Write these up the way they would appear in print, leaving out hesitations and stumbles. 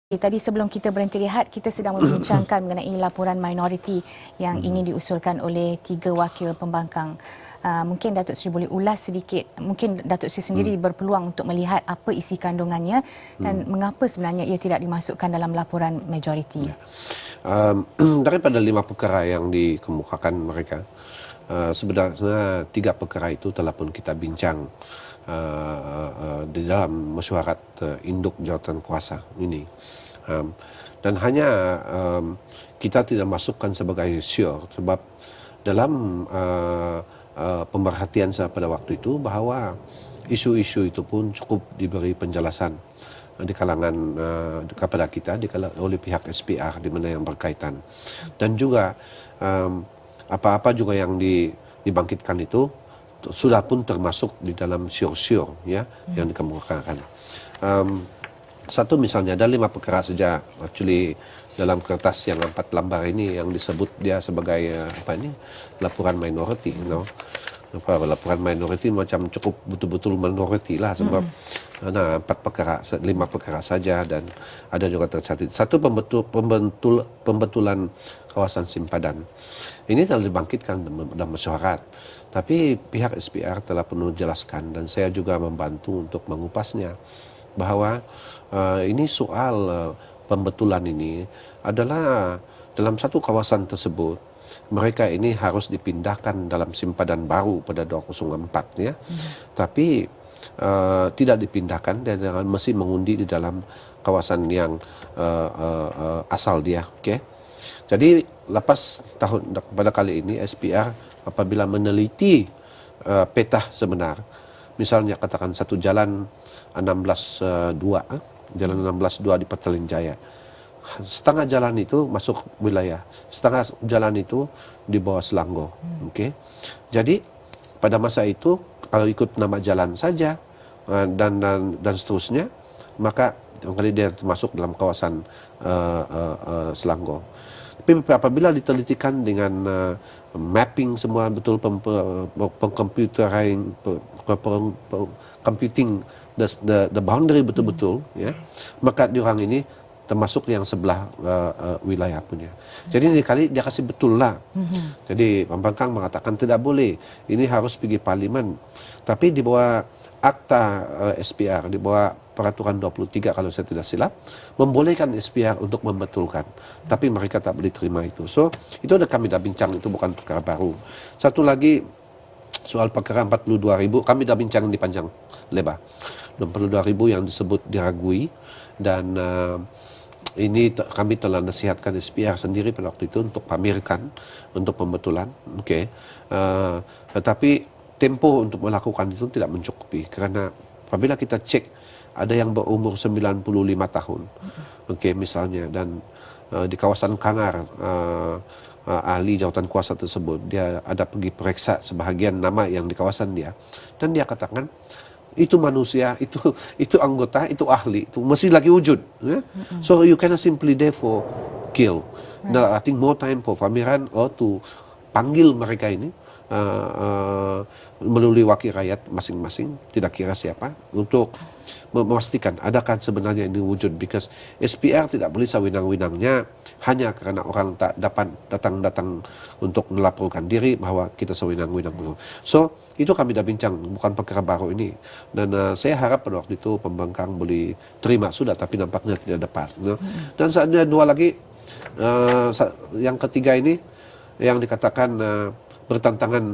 Tadi sebelum kita berhenti rehat, kita sedang membincangkan mengenai laporan minoriti yang ingin diusulkan oleh 3 wakil pembangkang. Mungkin Datuk Seri boleh ulas sedikit, mungkin Datuk Seri sendiri berpeluang untuk melihat apa isi kandungannya dan mengapa sebenarnya ia tidak dimasukkan dalam laporan majoriti. Daripada 5 perkara yang dikemukakan mereka, sebenarnya 3 perkara itu telah pun kita bincang di dalam mesyuarat induk jawatan kuasa ini. Dan hanya kita tidak masukkan sebagai sure sebab dalam pemerhatian saya pada waktu itu bahawa isu-isu itu pun cukup diberi penjelasan di kalangan kepada kita oleh pihak SPR di mana yang berkaitan, dan juga apa-apa juga yang dibangkitkan itu sudah pun termasuk di dalam sure ya yang dikemukakan. Satu misalnya ada 5 perkara saja actually dalam kertas yang 4 lembar ini yang disebut dia sebagai laporan minority, laporan minority macam cukup betul-betul minority lah sebab 4 perkara, 5 perkara saja, dan ada juga tercatat satu pembetulan kawasan simpadan. Ini telah dibangkitkan dalam mesyuarat, tapi pihak SPR telah penuh jelaskan dan saya juga membantu untuk mengupasnya bahawa ini soal pembetulan ini adalah dalam satu kawasan tersebut mereka ini harus dipindahkan dalam simpadan baru pada 204 ya. Tapi tidak dipindahkan dan mesti mengundi di dalam kawasan yang asal dia. Okey. Jadi lepas tahun pada kali ini SPR apabila meneliti peta sebenar, misalnya katakan satu jalan 16.2 jalan 16.2 di Petaling Jaya, setengah jalan itu masuk wilayah, setengah jalan itu di bawah Selangor. Okey. Jadi pada masa itu kalau ikut nama jalan saja dan seterusnya, maka kali dia termasuk dalam kawasan Selangor. Tapi apabila ditelitikan dengan mapping semua betul, computing the boundary betul-betul ya, maka diorang ini termasuk yang sebelah wilayah punya. Jadi ini kali dia kasih betul lah. Jadi pembangkang mengatakan tidak boleh, ini harus pergi parlimen. Tapi di bawah akta SPR, di bawah peraturan 23 kalau saya tidak silap, membolehkan SPR untuk membetulkan. Tapi mereka tak boleh terima itu. So, itu ada kami dah bincang, itu bukan perkara baru. Satu lagi soal perkara 42,000, kami dah bincang di panjang lebar. 42,000 yang disebut diragui, dan ini kami telah nasihatkan SPR sendiri pada waktu itu untuk pamerkan untuk pembetulan. Okey. Tetapi tempoh untuk melakukan itu tidak mencukupi kerana apabila kita cek ada yang berumur 95 tahun. Okey misalnya, dan di kawasan Kangar ahli jawatan kuasa tersebut dia ada pergi periksa sebahagian nama yang di kawasan dia, dan dia katakan itu manusia, itu anggota, itu ahli, itu masih lagi wujud. Ya? So you cannot simply therefore kill. Nah, I think more time for pameran or to panggil mereka ini melalui wakil rakyat masing-masing, tidak kira siapa, untuk memastikan adakah sebenarnya ini wujud, because SPR tidak boleh sewinang-winangnya hanya kerana orang tak dapat datang untuk melaporkan diri bahawa kita sewinang-winang. So itu kami dah bincang, bukan perkara baru ini, dan saya harap pada waktu itu pembangkang boleh terima sudah, tapi nampaknya tidak dapat. Dan seandainya dua lagi, yang ketiga ini yang dikatakan bertentangan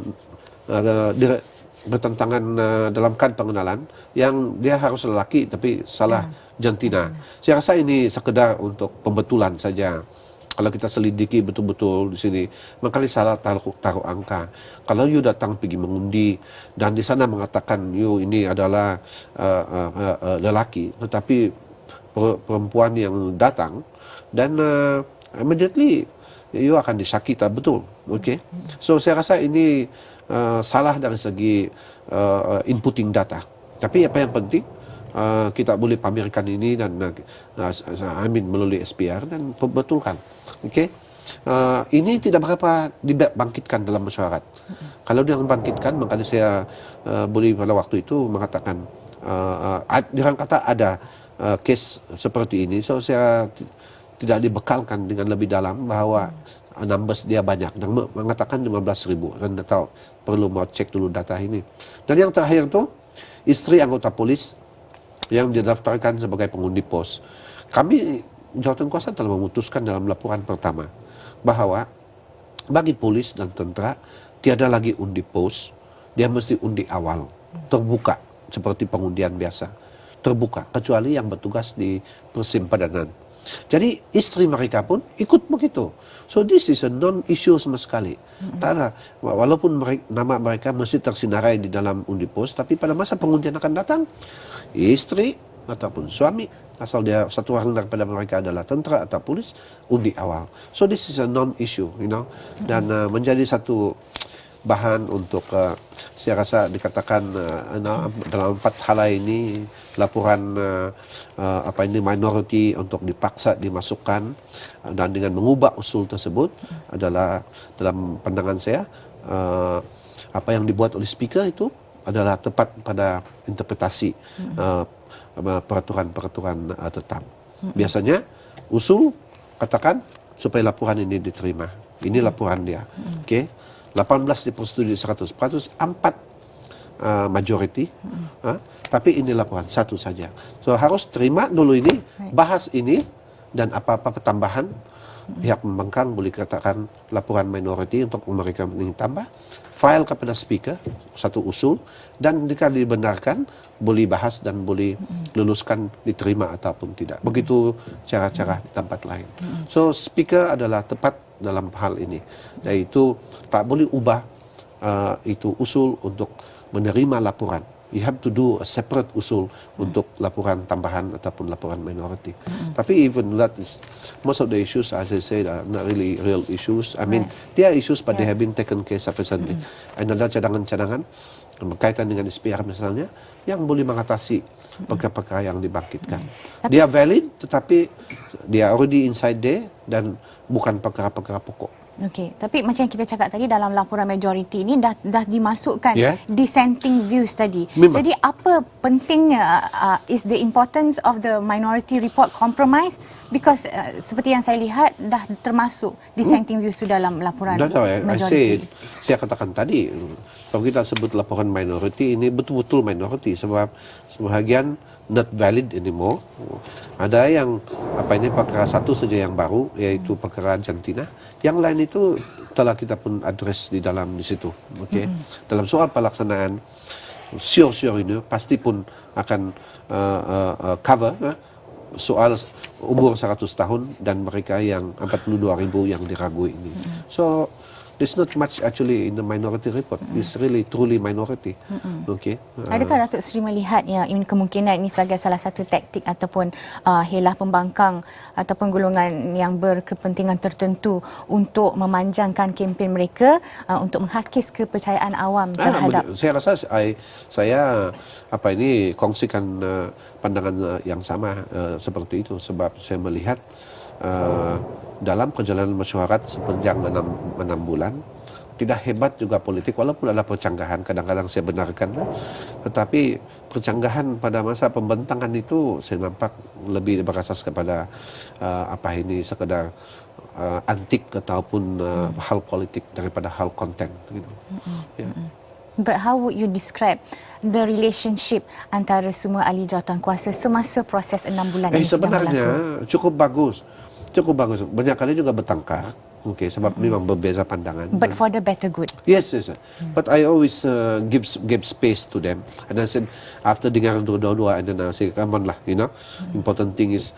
dalam kad pengenalan yang dia harus lelaki tapi salah jantina. Saya rasa ini sekedar untuk pembetulan saja. Kalau kita selidiki betul-betul di sini, maka salah taruh angka. Kalau you datang pergi mengundi dan di sana mengatakan you ini adalah lelaki, tetapi perempuan yang datang, dan immediately you akan disakiti, betul. Okey. So saya rasa ini salah dari segi inputting data. Tapi apa yang penting kita boleh pamerkan ini dan melalui SPR dan betulkan. Okey. Ini tidak berapa dibangkitkan dalam mesyuarat. Kalau dia membangkitkan, maka saya boleh pada waktu itu mengatakan, diorang kata ada kes seperti ini. So saya tidak dibekalkan dengan lebih dalam bahawa numbers dia banyak dan mengatakan 15,000 dan tahu perlu mau cek dulu data ini. Dan yang terakhir tu isteri anggota polis yang didaftarkan sebagai pengundi pos. Kami Jawatankuasa telah memutuskan dalam laporan pertama bahawa bagi polis dan tentera tiada lagi undi pos, dia mesti undi awal, terbuka seperti pengundian biasa, terbuka kecuali yang bertugas di persimpadanan. Jadi isteri mereka pun ikut begitu. So this is a non-issue sama sekali. Tak ada, walaupun nama mereka mesti tersinarai di dalam undi pos, tapi pada masa pengundian akan datang, isteri ataupun suami, asal dia satu orang daripada mereka adalah tentera atau polis, undi awal. So this is a non-issue, dan menjadi satu bahan untuk saya rasa dikatakan dalam 4 hal ini laporan minoriti untuk dipaksa dimasukkan dan dengan mengubah usul tersebut adalah dalam pandangan saya apa yang dibuat oleh speaker itu adalah tepat pada interpretasi peraturan-peraturan tetap. Biasanya usul katakan supaya laporan ini diterima. Ini laporan dia. Okey. 18 dipersetujui 100%, 4 majoriti, tapi ini laporan satu saja. So harus terima dulu ini, bahas ini, dan apa-apa pertambahan pihak pembangkang boleh katakan laporan minoriti untuk mereka ingin tambah, file kepada speaker satu usul, dan jika dibenarkan boleh bahas dan boleh luluskan diterima ataupun tidak. Begitu cara-cara di tempat lain. So speaker adalah tepat dalam hal ini, yaitu tak boleh ubah itu usul untuk menerima laporan. You have to do a separate usul untuk laporan tambahan ataupun laporan minority. Tapi even that is, most of the issues, as I said, are not really real issues. I mean, they are issues but they have been taken care sufficiently. And ada cadangan-cadangan berkaitan dengan SPR misalnya yang boleh mengatasi perkara-perkara yang dibangkitkan. Dia valid tetapi dia already inside there dan bukan perkara-perkara pokok. Okey, tapi macam yang kita cakap tadi dalam laporan majoriti ini dah dimasukkan dissenting views tadi. Memang. Jadi apa pentingnya is the importance of the minority report compromise, because seperti yang saya lihat dah termasuk dissenting views tu dalam laporan majoriti. Saya katakan tadi, kalau kita sebut laporan minority ini betul-betul minority sebab sebahagian not valid anymore. Ada yang perkara satu saja yang baru, yaitu perkara jantina. Yang lain itu telah kita pun address di dalam di situ. Okey. Dalam soal pelaksanaan sure ini pasti pun akan cover soal umur 100 tahun dan mereka yang 42,000 yang diragui ini. So there's not much actually in the minority report. It's really truly minority. Okay. Adakah Datuk Seri melihat ini kemungkinan ini sebagai salah satu taktik ataupun helah pembangkang ataupun golongan yang berkepentingan tertentu untuk memanjangkan kempen mereka untuk menghakis kepercayaan awam terhadap? Saya rasa saya kongsikan pandangan yang sama seperti itu sebab saya melihat dalam perjalanan mesyuarat sepanjang 6 bulan tidak hebat juga politik walaupun ada percanggahan, kadang-kadang saya benarkan, tetapi percanggahan pada masa pembentangan itu saya nampak lebih berasas kepada sekedar antik ataupun hal politik daripada hal konten gitu. But how would you describe the relationship antara semua ahli jawatankuasa semasa proses 6 bulan ini sebenarnya cukup bagus. Banyak kali juga bertengkar. Okay, sebab memang berbeza pandangan. But for the better good. Yes. But I always give space to them. And I said, after dengar dua-dua, and then I say, come on lah, important thing is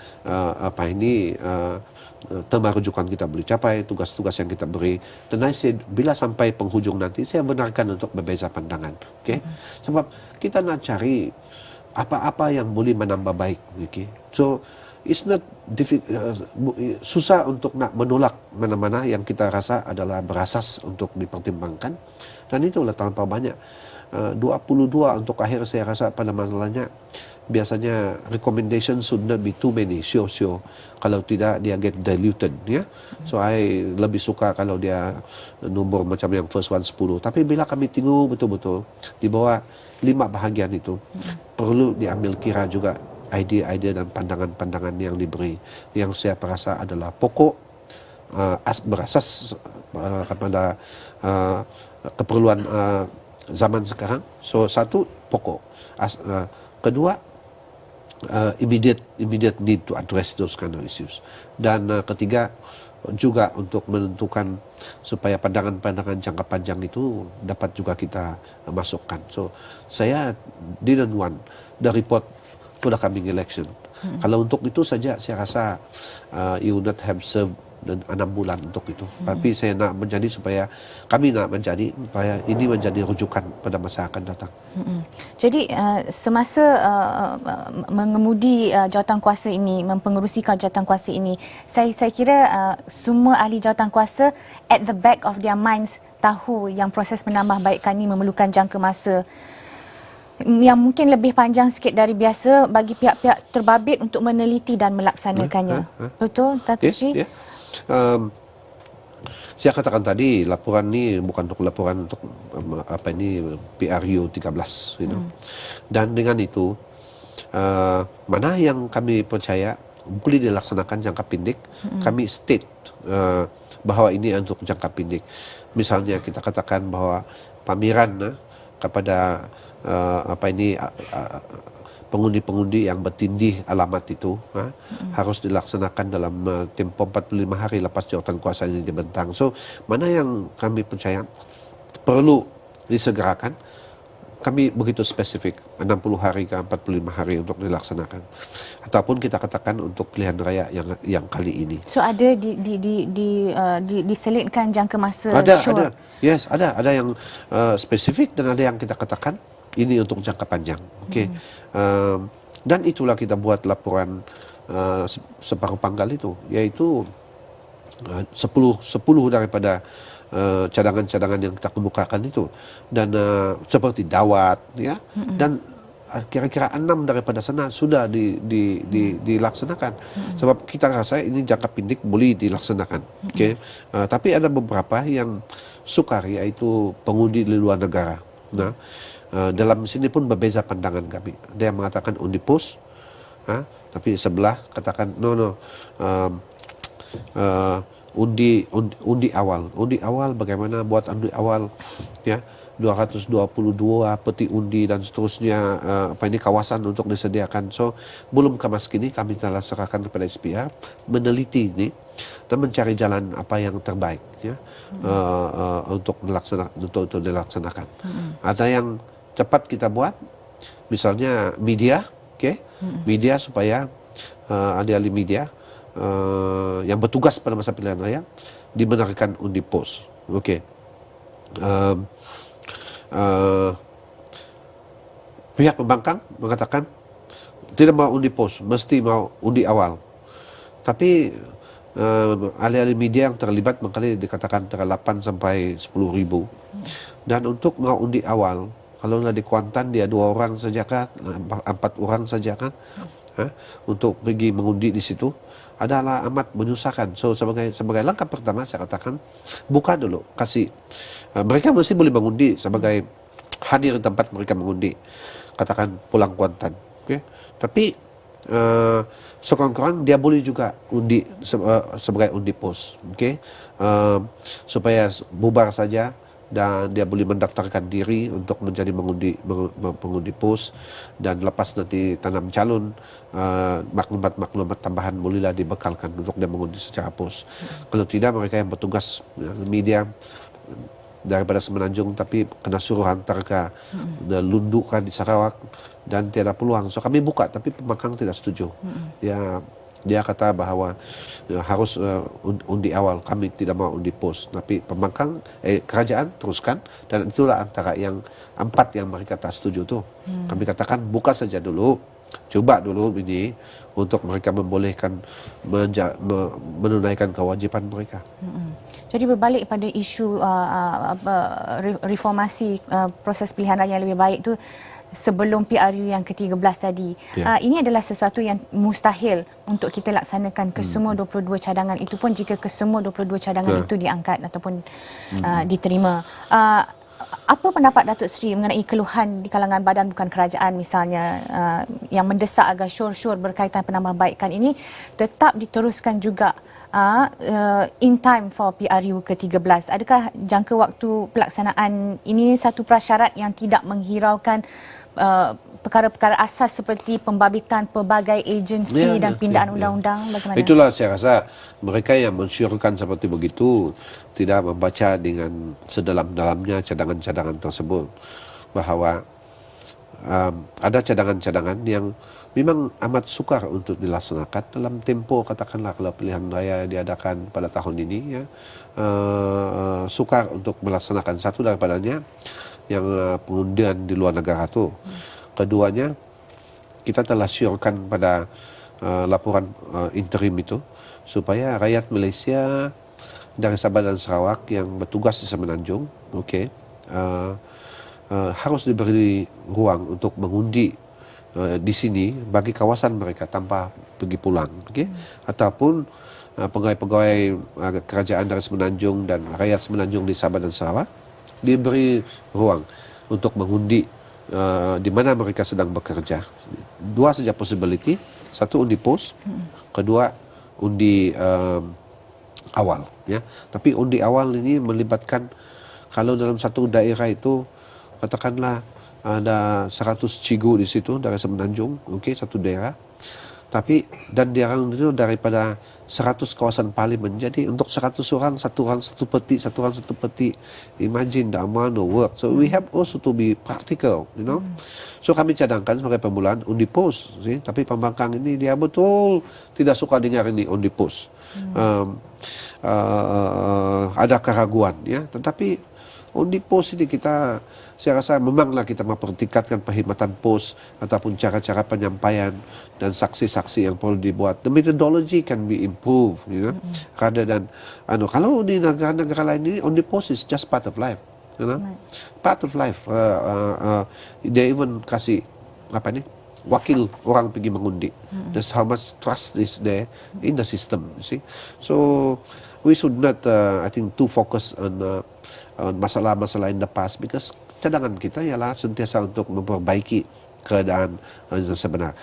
tema rujukan kita boleh capai, tugas-tugas yang kita beri. Dan I said, bila sampai penghujung nanti, saya benarkan untuk berbeza pandangan. Okay? Sebab kita nak cari apa-apa yang boleh menambah baik. Okay? So, it's not susah untuk nak menolak mana-mana yang kita rasa adalah berasas untuk dipertimbangkan, dan itulah tanpa banyak 22 untuk akhir. Saya rasa pada masalahnya biasanya recommendation should not be too many, sure. Kalau tidak dia get diluted, so I lebih suka kalau dia nombor macam yang first one 10. Tapi bila kami tengok betul-betul di bawah 5 bahagian itu perlu diambil kira juga idea-idea dan pandangan-pandangan yang diberi, yang saya rasa adalah pokok, berasas kepada keperluan zaman sekarang. So satu, pokok. Kedua, immediate need to address those kind of issues. Dan ketiga, juga untuk menentukan supaya pandangan-pandangan jangka panjang itu dapat juga kita masukkan. So saya didn't want the report to the coming election. Kalau untuk itu saja saya rasa you would not have served 6 bulan untuk itu. Tapi saya nak menjadi kami nak menjadi supaya ini menjadi rujukan pada masa akan datang. Jadi semasa mengemudi jawatankuasa ini, mempengerusikan jawatankuasa ini, saya kira semua ahli jawatankuasa at the back of their minds tahu yang proses menambahbaikkan ini memerlukan jangka masa yang mungkin lebih panjang sikit dari biasa bagi pihak-pihak terbabit untuk meneliti dan melaksanakannya. Betul, Datuk Seri? Saya katakan tadi, laporan ni bukan untuk laporan untuk PRU 13, you know. Dan dengan itu, mana yang kami percaya boleh dilaksanakan jangka pendek, kami state bahawa ini untuk jangka pendek. Misalnya kita katakan bahawa pameran kepada pengundi-pengundi yang bertindih alamat itu harus dilaksanakan dalam tempoh 45 hari lepas jawatankuasa ini dibentang. So, mana yang kami percaya perlu disegerakan, kami begitu spesifik, 60 hari ke 45 hari untuk dilaksanakan. Ataupun kita katakan untuk pilihan raya yang kali ini. So ada diselitkan jangka masa Ada. Yes, ada yang spesifik dan ada yang kita katakan ini untuk jangka panjang. Okey. Dan itulah kita buat laporan separuh panggal itu, iaitu 10 daripada cadangan-cadangan yang kita kemukakan itu, dan seperti dawat, ya, dan kira-kira 6 daripada sana sudah dilaksanakan. Sebab kita rasa ini jangka pendek boleh dilaksanakan. Okey. Tapi ada beberapa yang sukar, iaitu pengundi di luar negara. Nah, dalam sini pun berbeza pandangan kami. Ada yang mengatakan undi pos, tapi sebelah katakan undi awal. Undi awal, bagaimana buat undi awal, ya, 222 peti undi dan seterusnya, kawasan untuk disediakan. So belum kemas kini kami telah serahkan kepada SPR meneliti ini dan mencari jalan apa yang terbaik, ya, untuk dilaksanakan. Ada yang cepat kita buat, misalnya media, media supaya ahli-ahli media yang bertugas pada masa pilihan raya dibenarkan undi pos. Okey. Pihak pembangkang mengatakan tidak mau undi pos, mesti mau undi awal. Tapi ahli-ahli media yang terlibat mengkali dikatakan antara 8 sampai 10 ribu. Dan untuk mau undi awal, kalau di Kuantan dia 2 orang saja kan, 4 orang saja kan, untuk pergi mengundi di situ adalah amat menyusahkan. So sebagai langkah pertama saya katakan buka dulu, kasih mereka mesti boleh mengundi sebagai hadir di tempat mereka mengundi, katakan pulang Kuantan, okay? Tapi sekurang-kurang dia boleh juga undi sebagai undi pos, okay? Supaya bubar saja dan dia boleh mendaftarkan diri untuk menjadi pengundi pos, dan lepas nanti tanam calon, maklumat-maklumat tambahan bolehlah dibekalkan untuk dia mengundi secara pos. Kalau tidak, mereka yang bertugas media daripada Semenanjung tapi kena suruh hantar ke Lundu kan di Sarawak dan tiada peluang. So kami buka, tapi pembangkang tidak setuju. Dia kata bahawa harus undi awal, kami tidak mau undi pos. Tapi pembangkang kerajaan teruskan, dan itulah antara yang 4 yang mereka tak setuju tu. Kami katakan buka saja dulu, coba dulu ini untuk mereka membolehkan menunaikan kewajipan mereka. Jadi berbalik pada isu reformasi proses pilihan raya yang lebih baik tu sebelum PRU yang ke-13 tadi. Ini adalah sesuatu yang mustahil untuk kita laksanakan ke semua 22 cadangan. Itu pun jika ke semua 22 cadangan itu diangkat ataupun diterima. Apa pendapat Datuk Seri mengenai keluhan di kalangan badan bukan kerajaan misalnya yang mendesak agar syur-syur berkaitan penambahbaikan ini tetap diteruskan juga in time for PRU ke-13? Adakah jangka waktu pelaksanaan ini satu prasyarat yang tidak menghiraukan perkara-perkara asas seperti pembabitan pelbagai agensi dan pindaan undang-undang? Bagaimana? Itulah saya rasa mereka yang mensyorkan seperti begitu tidak membaca dengan sedalam-dalamnya cadangan-cadangan tersebut, bahawa ada cadangan-cadangan yang memang amat sukar untuk dilaksanakan dalam tempo, katakanlah kalau pilihan raya diadakan pada tahun ini, ya, sukar untuk melaksanakan. Satu daripadanya yang pengundian di luar negara tu. Keduanya, kita telah syorkan pada laporan interim itu supaya rakyat Malaysia dari Sabah dan Sarawak yang bertugas di Semenanjung, harus diberi ruang untuk mengundi di sini bagi kawasan mereka tanpa pergi pulang, ataupun pegawai-pegawai kerajaan dari Semenanjung dan rakyat Semenanjung di Sabah dan Sarawak diberi ruang untuk mengundi di mana mereka sedang bekerja. Dua saja possibility, satu undi pos, kedua undi awal, ya. Tapi undi awal ini melibatkan, kalau dalam satu daerah itu katakanlah ada 100 cigu di situ dari Semenanjung, satu daerah. Tapi dan dia orang itu daripada 100 kawasan parlimen. Jadi untuk 100 orang satu peti, satu orang satu peti. Imagine the amount of work. So we have also to be practical, you know. So kami cadangkan sebagai permulaan undi pos, tapi pembangkang ini dia betul tidak suka dengar ini undi pos. Ada keraguan, ya. Tetapi undi pos ini saya rasa memanglah kita mempertingkatkan perkhidmatan pos ataupun cara-cara penyampaian dan saksi-saksi yang perlu dibuat. The methodology can be improved, you know, rather than kalau di negara-negara lain ini undi pos is just part of life, you know, part of life. They even kasih wakil orang pergi mengundi. That's how much trust is there in the system, you see. So we should not, I think, too focus on masalah-masalah in the past, because cadangan kita ialah sentiasa untuk memperbaiki keadaan yang sebenar.